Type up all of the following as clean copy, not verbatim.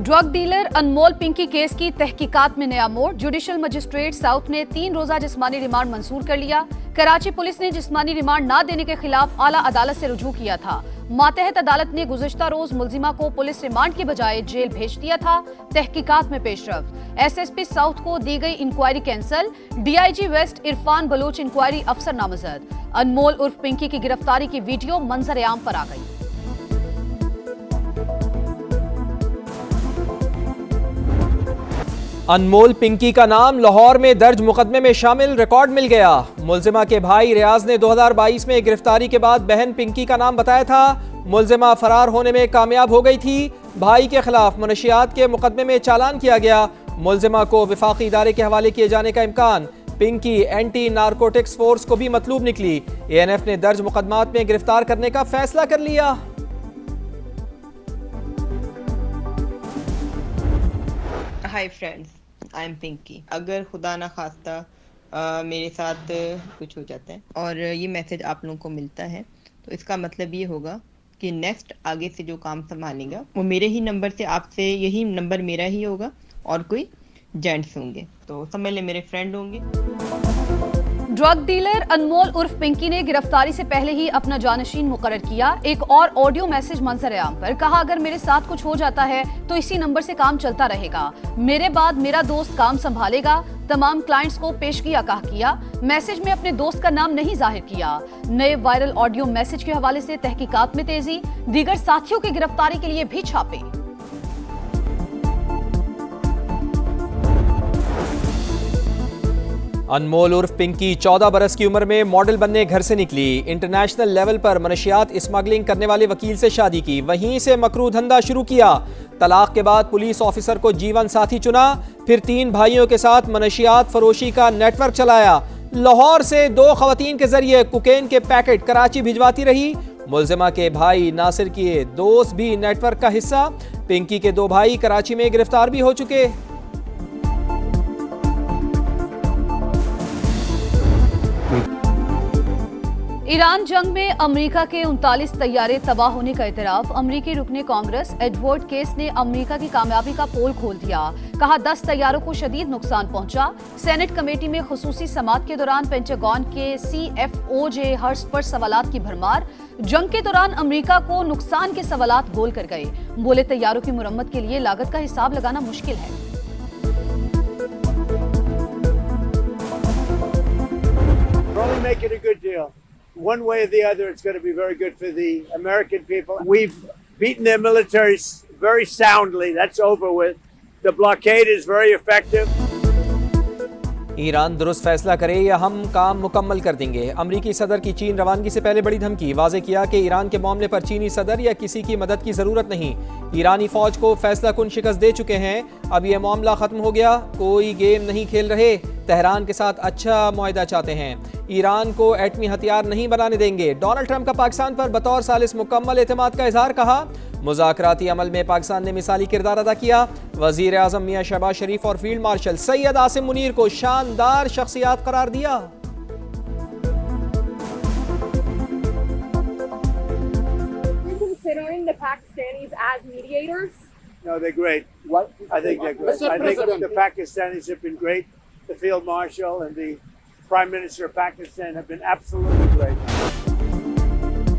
Drug dealer अनमोल Pinky case की तहकीकात में नया मोड़। जुडिशल मजिस्ट्रेट साउथ ने 3 रोजा जिस्मानी रिमांड मंजूर कर लिया। कराची पुलिस ने जिस्मानी रिमांड न देने के खिलाफ आला अदालत से रुजू किया था। मातहत अदालत ने गुज़िश्ता रोज मुलजिमा को पुलिस रिमांड की बजाय जेल भेज दिया था। तहकीकात में पेशरफ्त। SSP साउथ को दी गई inquiry cancel. DIG west Irfan Baloch inquiry अफसर नामजद। अनमोल उर्फ पिंकी की गिरफ्तारी की वीडियो मंजर आम पर आ गई। अनमोल पिंकी का नाम लाहौर में दर्ज मुकदमे में शामिल रिकॉर्ड मिल गया। मुलजिमा के भाई रियाज ने 2022 में गिरफ्तारी के बाद बहन पिंकी का नाम बताया था। मुलजिमा फरार होने में कामयाब हो गई थी। भाई के खिलाफ मनशियात के मुकदमे में चालान किया गया। मुलजिमा को विफाकी इदारे के हवाले किए जाने का इम्कान। पिंकी एंटी नारकोटिक्स फोर्स को भी मतलूब निकली। ANF ने दर्ज मुकदमात में गिरफ्तार करने का फैसला कर लिया। Hi friends, I am Pinky. अगर खुदा ना खास्ता मेरे साथ कुछ हो जाता है और ये मैसेज आप लोगों को मिलता है तो इसका मतलब ये होगा कि नेक्स्ट आगे से जो काम संभालेगा वो मेरे ही नंबर से, आपसे यही नंबर मेरा ही होगा और कोई जेंट्स होंगे तो समझ ले मेरे फ्रेंड होंगे। ड्रग डीलर अनमोल उर्फ पिंकी ने गिरफ्तारी से पहले ही अपना जानशीन मुकर्रर किया। एक और ऑडियो मैसेज मंजर आम पर कहा, अगर मेरे साथ कुछ हो जाता है तो इसी नंबर से काम चलता रहेगा। मेरे बाद मेरा दोस्त काम संभालेगा। तमाम क्लाइंट्स को पेशगी आगाह किया। मैसेज में अपने दोस्त का नाम नहीं जाहिर किया। नए वायरल ऑडियो मैसेज के हवाले से तहकीकात में तेजी। दीगर साथियों की गिरफ्तारी के लिए भी छापे। अनमोल उर्फ पिंकी 14 बरस की उम्र में मॉडल बनने घर से निकली। इंटरनेशनल लेवल पर मनशियात स्मगलिंग करने वाले वकील से शादी की, वहीं से मकरू धंधा शुरू किया। तलाक के बाद पुलिस ऑफिसर को जीवन साथी चुना, फिर 3 भाइयों के साथ मनशियात फरोशी का नेटवर्क चलाया। लाहौर से 2 खवातीन के जरिए कोकेन के पैकेट कराची भिजवाती रही। मुलजिमा के भाई नासिर के दोस्त भी नेटवर्क का हिस्सा। पिंकी के 2 भाई कराची में गिरफ्तार भी हो चुके। ईरान जंग में अमेरिका के 39 तैयारे तबाह होने का इतराफ। अमेरिकी रुकने कांग्रेस एडवर्ड केस ने अमेरिका की कामयाबी का पोल खोल दिया। कहा 10 तैयारों को शदीद नुकसान पहुंचा। सेनेट कमेटी में खुसूसी समात के दौरान पेंटागन के CFO हर्स्ट पर सवालात की भरमार। जंग के दौरान अमेरिका को नुकसान के सवालात गोल कर गए। बोले तैयारों की मुरम्मत के लिए लागत का हिसाब लगाना मुश्किल है। One way or the other, it's going to be very good for the American people. We've beaten their militaries very soundly. That's over with. The blockade is very effective. Iran दुरुस्त फैसला करे या हम काम मुकम्मल कर देंगे। अमरीकी सदर की चीन रवानगी से पहले बड़ी धमकी। वाज़े किया कि ईरान के मामले पर चीनी सदर या किसी की मदद की जरूरत नहीं। ईरानी फौज को फैसला कुन शिकस्त दे चुके हैं। अब यह मामला खत्म हो गया, कोई गेम नहीं खेल रहे। तेहरान के साथ अच्छा मुआहदा चाहते हैं। ईरान को एटमी हथियार नहीं बनाने देंगे। डोनाल्ड ट्रंप का पाकिस्तान पर बतौर सालिस मुकम्मल एतमाद का इजहार। कहा मुज़ाकराती अमल में पाकिस्तान ने मिसाली किरदार अदा किया। वज़ीर आज़म मियां शहबाज शरीफ और फील्ड मार्शल सैयद आसिम मुनीर को शानदार शख्सियात करार दिया। Considering the Pakistanis as mediators? No, they're great. What? I think they're great. I think the Pakistanis have been great. The Field Marshal and the Prime Minister of Pakistan have been absolutely great.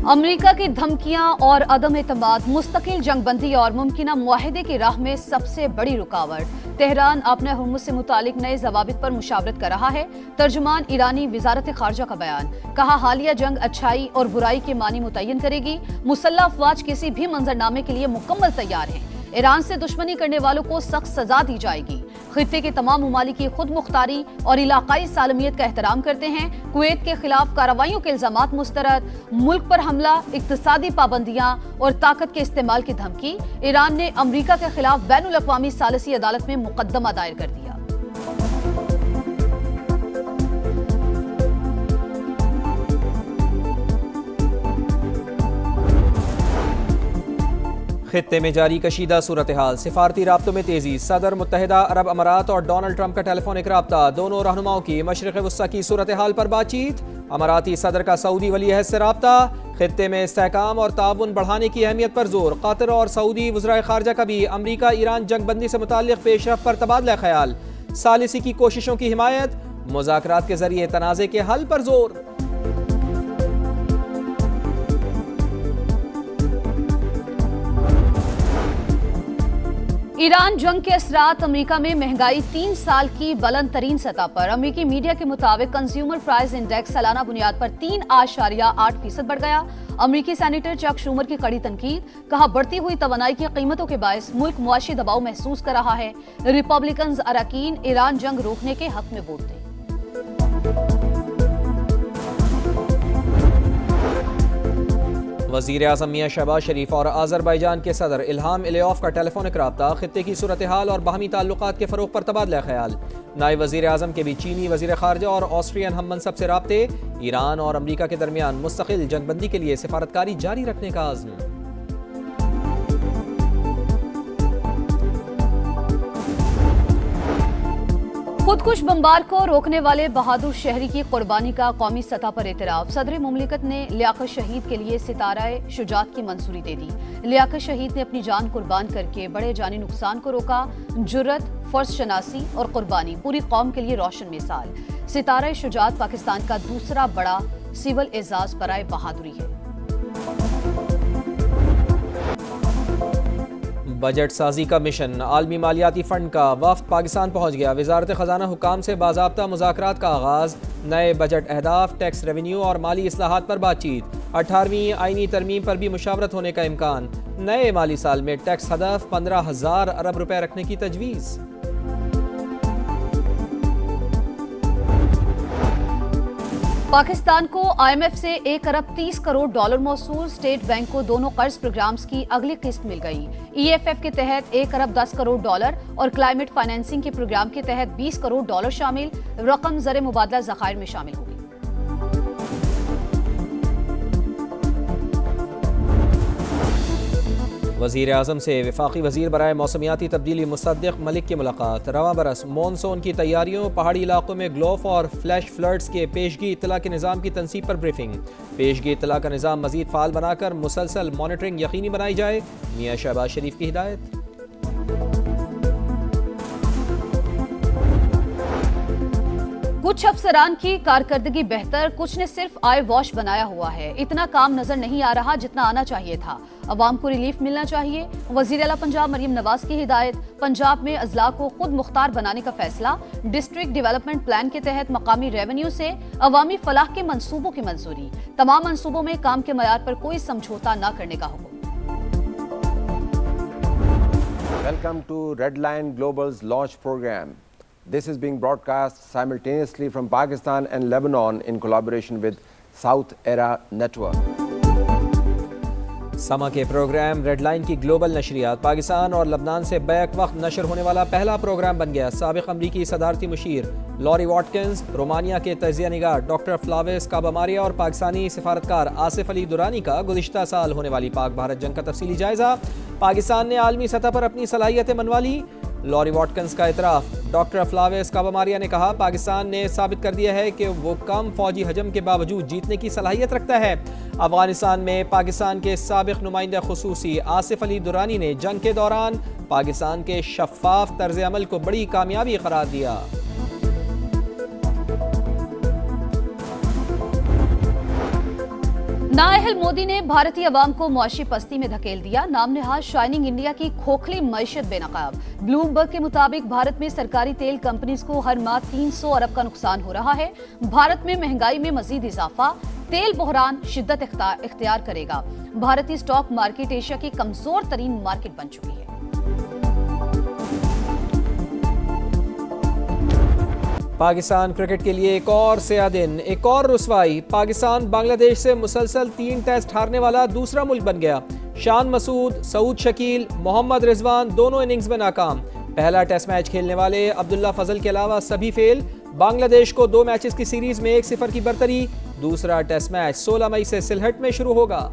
America की धमकियां और अदम एतमाद मुस्तकिल जंगबंदी और मुमकिना मुआहदे की राह में सबसे बड़ी रुकावट। तेहरान अपने हुर्मुज़ से मुतालिक नए ज़वाबित पर मुशावरत कर रहा है। तर्जुमान ईरानी वज़ारत ख़ारजा का बयान। कहा हालिया जंग अच्छाई और बुराई के मानी मुतय्यन करेगी। मुसल्लह अफ़वाज किसी भी मंजरनामे के लिए मुकम्मल तैयार हैं। ईरान से दुश्मनी करने वालों को सख्त सजा दी जाएगी। खित्ते के तमाम ममालिक की खुद मुख्तारी और इलाकाई सालमियत का एहतराम करते हैं। कुवैत के खिलाफ कार्रवाइयों के इल्जामात मुस्तरद। मुल्क पर हमला, इक्तिसादी पाबंदियां और ताकत के इस्तेमाल की धमकी। ईरान ने अमरीका के खिलाफ बैनुल अक़वामी सालिसी अदालत में मुकदमा दायर कर दिया। खित्ते में जारी कशीदा सूरत हाल। सिफारती राब्तों में तेजी। सदर मुत्तहिदा अरब अमारात और डोनाल्ड ट्रंप का टेलीफोनिक राब्ता। दोनों रहनुमाओं की मशरिक़ वस्ता की सूरत हाल पर बातचीत। अमाराती सदर का सऊदी वली अहद से राब्ता। खित्ते में इस्तेहकाम और ताउन बढ़ाने की अहमियत पर जोर। कतर और सऊदी वज़राए ख़ारजा का भी अमरीका ईरान जंगबंदी से मुताल्लिक़ पेशरफ़ पर तबादला ख्याल। सालिसी की कोशिशों की हिमायत, मुज़ाकरात के जरिए तनाज़े के हल पर जोर। ईरान जंग के असरात, अमेरिका में महंगाई 3 साल की बुलंद तरीन सतह पर। अमेरिकी मीडिया के मुताबिक कंज्यूमर प्राइस इंडेक्स सालाना बुनियाद पर 3.8% बढ़ गया। अमेरिकी सेनेटर चक शूमर की कड़ी तनकीद, कहा बढ़ती हुई तवानाई की कीमतों के बायस मुल्क मुआशी दबाव महसूस कर रहा है। रिपब्लिकन अरकान ईरान जंग रोकने के हक में वोट दें। वज़ीर आज़म मियां शहबाज शरीफ और आज़रबाईजान के सदर इल्हाम इलियोव का टेलीफोनिक रब्ता, खित्ते की सूरत हाल और बाहमी ताल्लुकात के फ़रोग़ पर तबादला ख्याल। नायब वज़ीर आज़म के भी चीनी वज़ीर ख़ारजा और ऑस्ट्रियन हम मनसब से राब्ते। ईरान और अमरीका के दरमियान मुस्तक़िल जंगबंदी के लिए सिफारतकारी जारी रखने का आज़्म। खुदकुश बमबार को रोकने वाले बहादुर शहरी की कुर्बानी का कौमी सतह पर एतराफ़। सदर मुमलिकत ने लियाकत शहीद के लिए सिताराए शुजात की मंजूरी दे दी। लियाकत शहीद ने अपनी जान कुर्बान करके बड़े जानी नुकसान को रोका। जुर्रत, फर्ज शनासी और कुर्बानी पूरी कौम के लिए रोशन मिसाल। सिताराए शुजात पाकिस्तान का दूसरा बड़ा सिविल एजाज बराए बहादुरी है। बजट साजी का मिशन, आलमी मालियाती फ़ंड का वफ़द पाकिस्तान पहुँच गया। वज़ारत ख़जाना हुकाम से बाज़ाब्ता मुज़ाकरात का आगाज़। नए बजट अहदाफ, टैक्स रेवेन्यू और माली इस्लाहात पर बातचीत। 18वीं आईनी तरमीम पर भी मुशावरत होने का इम्कान। नए माली साल में टैक्स हदफ 15,000 अरब रुपए रखने की तजवीज़। पाकिस्तान को IMF से 1 अरब 30 करोड़ डॉलर मौसूल। स्टेट बैंक को दोनों कर्ज प्रोग्राम्स की अगली किस्त मिल गई। EFF के तहत 1 अरब 10 करोड़ डॉलर और क्लाइमेट फाइनेंसिंग के प्रोग्राम के तहत 20 करोड़ डॉलर शामिल। रकम ज़र मुबादला ज़खायर में शामिल होगी। वज़ीर आज़म से वफाकी वज़ीर बराए मौसमियाती तब्दीली मुसद्दिक़ मलिक की मुलाकात। रवां बरस मॉनसून की तैयारियों, पहाड़ी इलाकों में ग्लोफ और फ्लैश फ्लड्स के पेशगी इत्तला के निज़ाम की तनसीब पर ब्रीफिंग। पेशगी इत्तला का निज़ाम मज़ीद फ़ाल बनाकर मुसलसल मॉनिटरिंग यकीनी बनाई जाए, मियां शहबाज शरीफ की हिदायत। कुछ अफसरान की कारकर्दगी बेहतर, कुछ ने सिर्फ आई वॉश बनाया हुआ है। इतना काम नजर नहीं आ रहा जितना आना चाहिए था। अवाम को रिलीफ मिलना चाहिए। वज़ीर आला पंजाब मरियम नवाज की हिदायत। पंजाब में अजला को खुद मुख्तार बनाने का फैसला। डिस्ट्रिक्ट डेवलपमेंट प्लान के तहत मकामी रेवेन्यू से अवामी फलाह के मंसूबों की मंजूरी। तमाम मंसूबों में काम के मयार पर कोई समझौता न करने का हुक्म। Welcome to Redline Global's launch program. This is being broadcast simultaneously from Pakistan and Lebanon in collaboration with South Era Network. समा के प्रोग्राम रेड लाइन की ग्लोबल नशरियात पाकिस्तान और लबनान से बैक वक्त नशर होने वाला पहला प्रोग्राम बन गया। साबिक अमरीकी सदारती मुशीर लॉरी वाटकिंस, रोमानिया के तजिया निगार डॉक्टर फ्लावेस काबामारिया और पाकिस्तानी सिफारतकार आसिफ अली दुरानी का गुज़िश्ता साल होने वाली पाक भारत जंग का तफसीली जायजा। पाकिस्तान ने आलमी सतह पर अपनी सलाहियतें मनवा ली। लॉरी वाटकिंस का इतराफ़। डॉक्टर फ्लावेस काबामारिया ने कहा, पाकिस्तान ने साबित कर दिया है कि वो कम फौजी हजम के बावजूद जीतने की सलाहियत रखता है। अफगानिस्तान में पाकिस्तान के साबिक नुमाइंदा खुसूसी आसिफ अली दुरानी ने जंग के दौरान पाकिस्तान के शफ़ाफ तर्ज अमल को बड़ी कामयाबी करार दिया। नाअहल मोदी ने भारतीय अवाम को मुआशी पस्ती में धकेल दिया। नाम नहाज शाइनिंग इंडिया की खोखली मईशत बेनकाब। ब्लूमबर्ग के मुताबिक भारत में सरकारी तेल कंपनीज को हर माह 300 अरब का नुकसान हो रहा है। भारत में महंगाई में मजीद इजाफा, तेल बहरान शिद्दत इख्तियार करेगा। भारतीय स्टॉक मार्केट एशिया की कमजोर तरीन मार्केट बन चुकी है। पाकिस्तान क्रिकेट के लिए एक और स्या दिन, एक और रुसवाई। पाकिस्तान बांग्लादेश से मुसलसल 3 टेस्ट हारने वाला दूसरा मुल्क बन गया। शान मसूद, सऊद शकील, मोहम्मद रिजवान दोनों इनिंग्स में नाकाम। पहला टेस्ट मैच खेलने वाले अब्दुल्ला फजल के अलावा सभी फेल। बांग्लादेश को 2 मैचेस की सीरीज में 1-0 की बरतरी। दूसरा टेस्ट मैच 16 मई से सिलहट में शुरू होगा।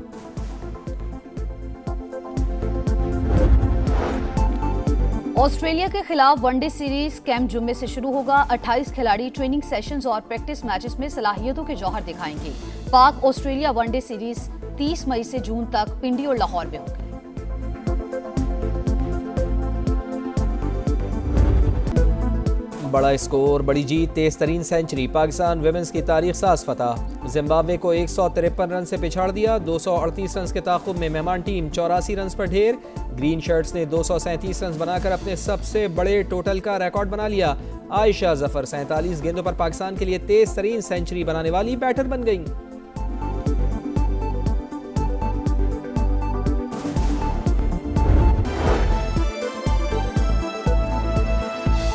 ऑस्ट्रेलिया के खिलाफ वनडे सीरीज कैंप जुम्मे से शुरू होगा। 28 खिलाड़ी ट्रेनिंग सेशंस और प्रैक्टिस मैचेस में सलाहियतों के जौहर दिखाएंगे। पाक ऑस्ट्रेलिया वनडे सीरीज 30 मई से जून तक पिंडी और लाहौर में होंगे। बड़ा स्कोर, बड़ी जीत, तेज तरीन सेंचुरी, पाकिस्तान विमेंस की तारीख साज फतह। जिम्बाब्वे को 153 रन से पिछाड़ दिया। 238 रन के ताक़ुब में मेहमान टीम 84 रन पर ढेर। ग्रीन शर्ट्स ने 237 रन बनाकर अपने सबसे बड़े टोटल का रिकॉर्ड बना लिया। आयशा जफर 47 गेंदों पर पाकिस्तान के लिए तेज तरीन सेंचुरी बनाने वाली बैटर बन गईं।